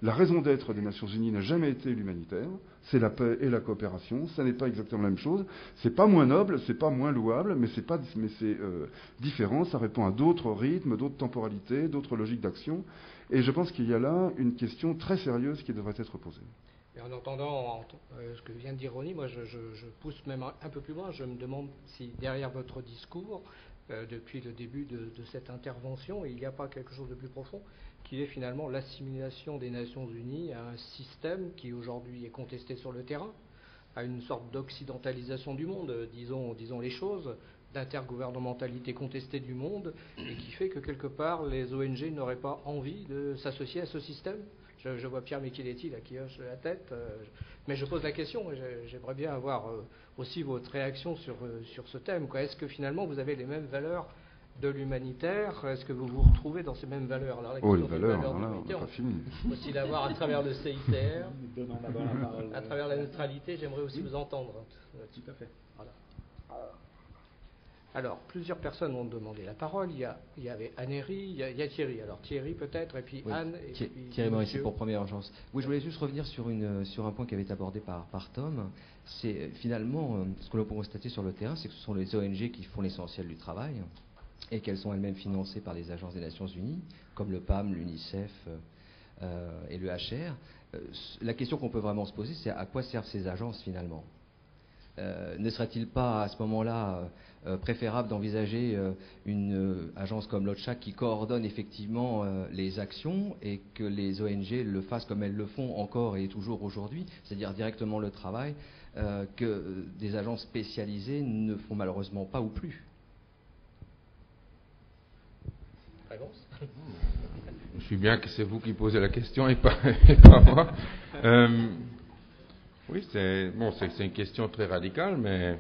La raison d'être des Nations Unies n'a jamais été l'humanitaire, c'est la paix et la coopération. Ça n'est pas exactement la même chose. C'est pas moins noble, c'est pas moins louable, mais c'est différent. Ça répond à d'autres rythmes, d'autres temporalités, d'autres logiques d'action. Et je pense qu'il y a là une question très sérieuse qui devrait être posée. Et en entendant ce que vient de dire Ronnie, moi je pousse même un peu plus loin. Je me demande si derrière votre discours, depuis le début de cette intervention, il n'y a pas quelque chose de plus profond, qui est finalement l'assimilation des Nations Unies à un système qui aujourd'hui est contesté sur le terrain, à une sorte d'occidentalisation du monde, disons les choses, d'intergouvernementalité contestée du monde, et qui fait que quelque part les ONG n'auraient pas envie de s'associer à ce système. Je vois Pierre Micheletti là, qui hoche la tête, mais je pose la question, j'aimerais bien avoir aussi votre réaction sur ce thème. Est-ce que finalement vous avez les mêmes valeurs de l'humanitaire? Est-ce que vous vous retrouvez dans ces mêmes valeurs? Alors, les valeurs, on n'a pas fini. Aussi l'avoir à travers le CICR, à travers la neutralité, j'aimerais aussi vous entendre. Tout à fait. Voilà. Alors, plusieurs personnes ont demandé la parole. Il y avait Anne-Héry, il y a Thierry. Alors Thierry peut-être, et puis Anne. Et puis Thierry Morisset pour Première Urgence. Oui, je voulais juste revenir sur un point qui avait été abordé par Tom. C'est finalement, ce que l'on peut constater sur le terrain, c'est que ce sont les ONG qui font l'essentiel du travail et qu'elles sont elles-mêmes financées par les agences des Nations Unies, comme le PAM, l'UNICEF et le HR. La question qu'on peut vraiment se poser, c'est à quoi servent ces agences finalement? Ne serait-il pas à ce moment-là préférable d'envisager une agence comme l'OCHA qui coordonne effectivement les actions et que les ONG le fassent comme elles le font encore et toujours aujourd'hui, c'est-à-dire directement le travail que des agences spécialisées ne font malheureusement pas ou plus? Réponse? Je suis bien que c'est vous qui posez la question et pas moi. Oui, c'est une question très radicale, mais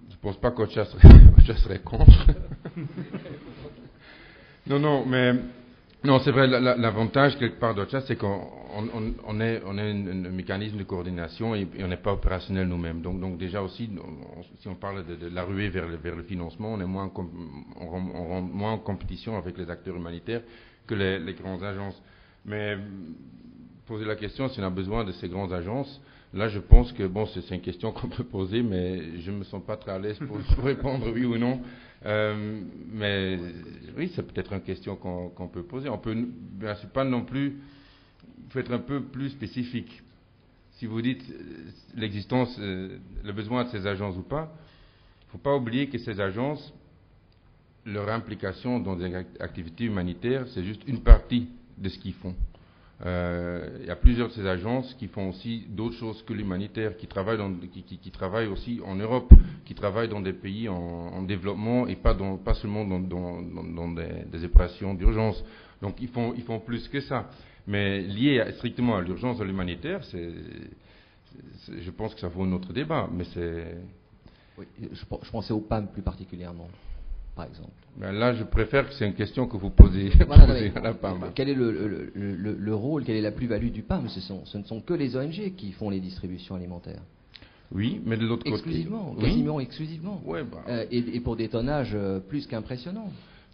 je ne pense pas qu'Ocha serait contre. Non, c'est vrai, l'avantage quelque part d'Ocha, c'est qu'on est un mécanisme de coordination et on n'est pas opérationnel nous-mêmes. Donc déjà aussi, si on parle de la ruée vers le financement, on rentre moins en compétition avec les acteurs humanitaires que les grandes agences. Mais poser la question si on a besoin de ces grandes agences, là je pense que c'est une question qu'on peut poser, mais je ne me sens pas très à l'aise pour répondre oui ou non. Mais oui, c'est peut-être une question qu'on peut poser. C'est pas non plus, il faut être un peu plus spécifique. Si vous dites l'existence, le besoin de ces agences ou pas, il ne faut pas oublier que ces agences, leur implication dans des activités humanitaires, c'est juste une partie de ce qu'ils font. Il y a plusieurs de ces agences qui font aussi d'autres choses que l'humanitaire, qui travaillent aussi en Europe, qui travaillent dans des pays en développement et pas seulement dans des opérations d'urgence. Donc ils font plus que ça. Mais lié strictement à l'urgence de l'humanitaire, je pense que ça vaut un autre débat. Mais oui, je pensais au PAM plus particulièrement. Par exemple. Ben là, je préfère que c'est une question que vous posez, à la PAM. Quel est le rôle, quelle est la plus-value du PAM? Ce ne sont que les ONG qui font les distributions alimentaires. Oui, mais de l'autre côté... Exclusivement, quasiment exclusivement. Ouais, et pour des tonnages plus qu'impressionnants.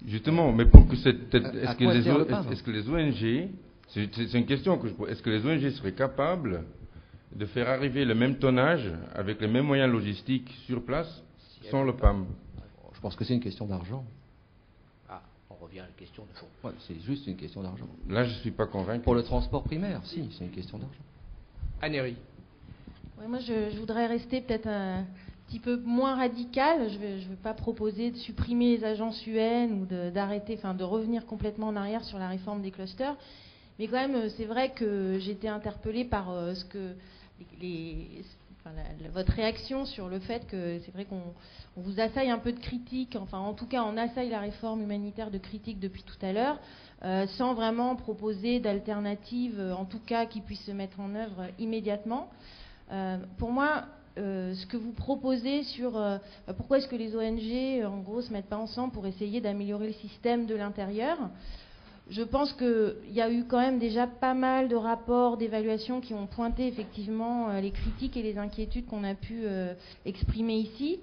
Justement, mais pour que est-ce que les ONG... C'est une question que je pose. Est-ce que les ONG seraient capables de faire arriver le même tonnage avec les mêmes moyens logistiques sur place sans le PAM? Je pense que c'est une question d'argent. Ah, on revient à la question de fond. Ouais, c'est juste une question d'argent. Là, je ne suis pas convaincu. Pour le transport primaire, si, c'est une question d'argent. Anne-Héry. Ouais, moi, je voudrais rester peut-être un petit peu moins radical. Je ne vais pas proposer de supprimer les agences UN ou d'arrêter, de revenir complètement en arrière sur la réforme des clusters. Mais quand même, c'est vrai que j'ai été interpellée par ce que votre réaction sur le fait que c'est vrai qu'on vous assaille un peu de critique, enfin en tout cas on assaille la réforme humanitaire de critique depuis tout à l'heure, sans vraiment proposer d'alternatives, en tout cas qui puissent se mettre en œuvre immédiatement. Pour moi, ce que vous proposez sur pourquoi est-ce que les ONG en gros se mettent pas ensemble pour essayer d'améliorer le système de l'intérieur, je pense qu'il y a eu quand même déjà pas mal de rapports d'évaluation qui ont pointé effectivement les critiques et les inquiétudes qu'on a pu exprimer ici.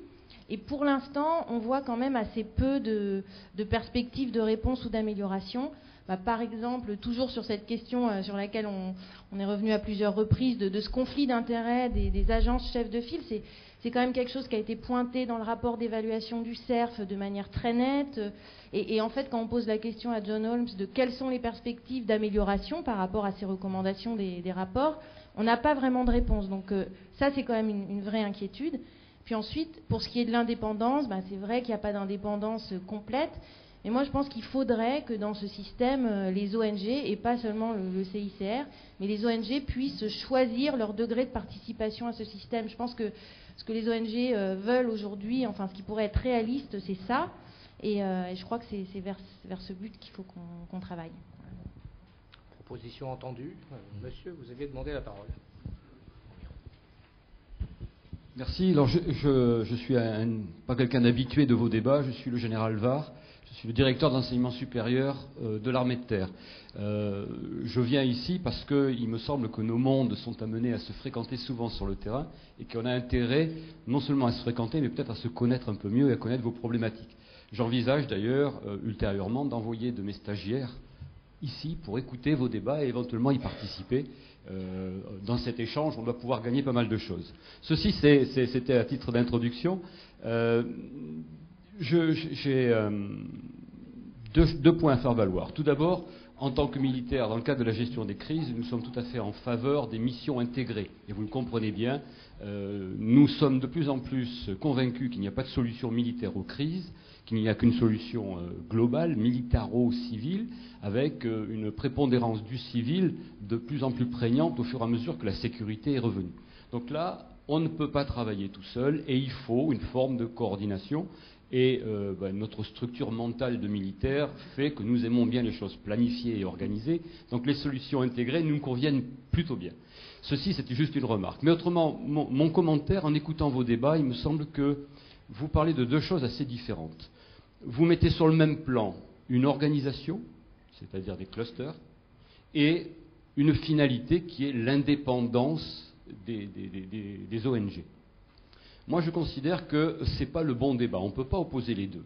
Et pour l'instant, on voit quand même assez peu de perspectives de réponse ou d'amélioration. par exemple, toujours sur cette question sur laquelle on est revenu à plusieurs reprises, de ce conflit d'intérêts des agences chefs de file, c'est quand même quelque chose qui a été pointé dans le rapport d'évaluation du CERF de manière très nette. Et en fait, quand on pose la question à John Holmes de quelles sont les perspectives d'amélioration par rapport à ces recommandations des rapports, on n'a pas vraiment de réponse. Donc ça, c'est quand même une vraie inquiétude. Puis ensuite, pour ce qui est de l'indépendance, c'est vrai qu'il n'y a pas d'indépendance complète. Mais moi, je pense qu'il faudrait que dans ce système, les ONG, et pas seulement le CICR, mais les ONG puissent choisir leur degré de participation à ce système. Je pense que ce que les ONG veulent aujourd'hui, enfin ce qui pourrait être réaliste, c'est ça. Et je crois que c'est vers ce but qu'il faut qu'on travaille. Proposition entendue. Monsieur, vous aviez demandé la parole. Merci. Alors je suis pas quelqu'un d'habitué de vos débats, je suis le général Var. Je suis le directeur d'enseignement supérieur de l'armée de terre. Je viens ici parce qu'il me semble que nos mondes sont amenés à se fréquenter souvent sur le terrain et qu'on a intérêt non seulement à se fréquenter, mais peut-être à se connaître un peu mieux et à connaître vos problématiques. J'envisage d'ailleurs ultérieurement d'envoyer de mes stagiaires ici pour écouter vos débats et éventuellement y participer. Dans cet échange, on doit pouvoir gagner pas mal de choses. Ceci, c'était à titre d'introduction. J'ai deux points à faire valoir. Tout d'abord, en tant que militaire, dans le cadre de la gestion des crises, nous sommes tout à fait en faveur des missions intégrées. Et vous le comprenez bien, nous sommes de plus en plus convaincus qu'il n'y a pas de solution militaire aux crises, qu'il n'y a qu'une solution globale, militaro-civile, avec une prépondérance du civil de plus en plus prégnante au fur et à mesure que la sécurité est revenue. Donc là, on ne peut pas travailler tout seul et il faut une forme de coordination. Et notre structure mentale de militaire fait que nous aimons bien les choses planifiées et organisées. Donc les solutions intégrées nous conviennent plutôt bien. Ceci, c'était juste une remarque. Mais autrement, mon commentaire, en écoutant vos débats, il me semble que vous parlez de deux choses assez différentes. Vous mettez sur le même plan une organisation, c'est-à-dire des clusters, et une finalité qui est l'indépendance des ONG. Moi, je considère que ce n'est pas le bon débat. On ne peut pas opposer les deux.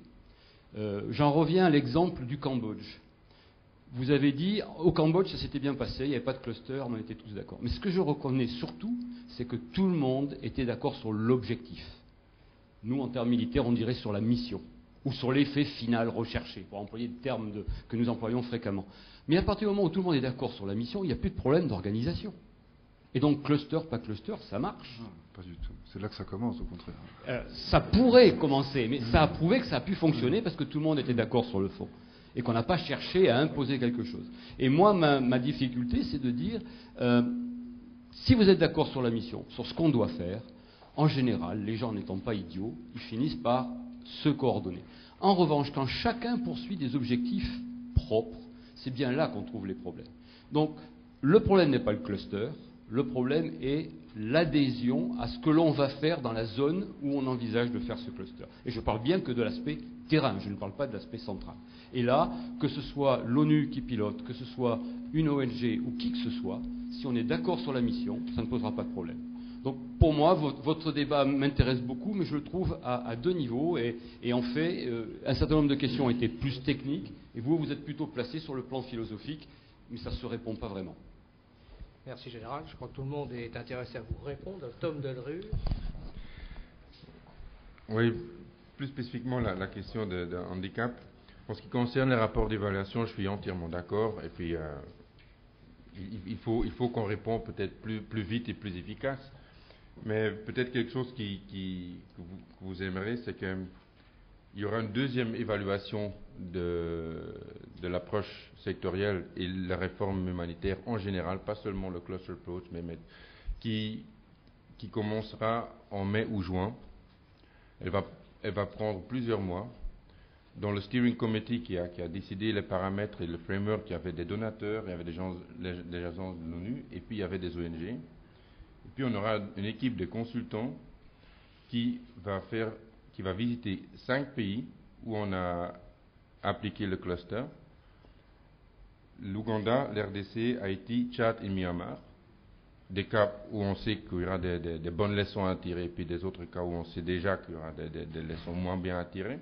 J'en reviens à l'exemple du Cambodge. Vous avez dit, au Cambodge, ça s'était bien passé, il n'y avait pas de cluster, on était tous d'accord. Mais ce que je reconnais surtout, c'est que tout le monde était d'accord sur l'objectif. Nous, en termes militaires, on dirait sur la mission, ou sur l'effet final recherché, pour employer des termes que nous employons fréquemment. Mais à partir du moment où tout le monde est d'accord sur la mission, il n'y a plus de problème d'organisation. Et donc, cluster, pas cluster, ça marche. Non, pas du tout. C'est là que ça commence, au contraire. Ça pourrait commencer, mais ça a prouvé que ça a pu fonctionner parce que tout le monde était d'accord sur le fond. Et qu'on n'a pas cherché à imposer quelque chose. Et moi, ma difficulté, c'est de dire, si vous êtes d'accord sur la mission, sur ce qu'on doit faire, en général, les gens n'étant pas idiots, ils finissent par se coordonner. En revanche, quand chacun poursuit des objectifs propres, c'est bien là qu'on trouve les problèmes. Donc, le problème n'est pas le cluster, le problème est l'adhésion à ce que l'on va faire dans la zone où on envisage de faire ce cluster. Et je parle bien que de l'aspect terrain, je ne parle pas de l'aspect central. Et là, que ce soit l'ONU qui pilote, que ce soit une ONG ou qui que ce soit, si on est d'accord sur la mission, ça ne posera pas de problème. Donc pour moi, votre débat m'intéresse beaucoup, mais je le trouve à deux niveaux. Et en fait, un certain nombre de questions étaient plus techniques, et vous êtes plutôt placé sur le plan philosophique, mais ça ne se répond pas vraiment. Merci Général. Je crois que tout le monde est intéressé à vous répondre. Tom Delru. Oui, plus spécifiquement la question de handicap. En ce qui concerne les rapports d'évaluation, je suis entièrement d'accord. Et puis, il faut qu'on réponde peut-être plus vite et plus efficace. Mais peut-être quelque chose que vous aimeriez, c'est qu'il y aura une deuxième évaluation de l'approche sectorielle et la réforme humanitaire en général, pas seulement le cluster approach, mais qui commencera en mai ou juin. Elle va prendre plusieurs mois. Dans le steering committee qui a décidé les paramètres et le framework, il y avait des donateurs, il y avait des agences de l'ONU, et puis il y avait des ONG. Et puis on aura une équipe de consultants qui va visiter 5 pays où on a appliqué le cluster. L'Ouganda, l'RDC, Haïti, Tchad et Myanmar. Des cas où on sait qu'il y aura des bonnes leçons à tirer, et puis des autres cas où on sait déjà qu'il y aura des leçons moins bien à tirer.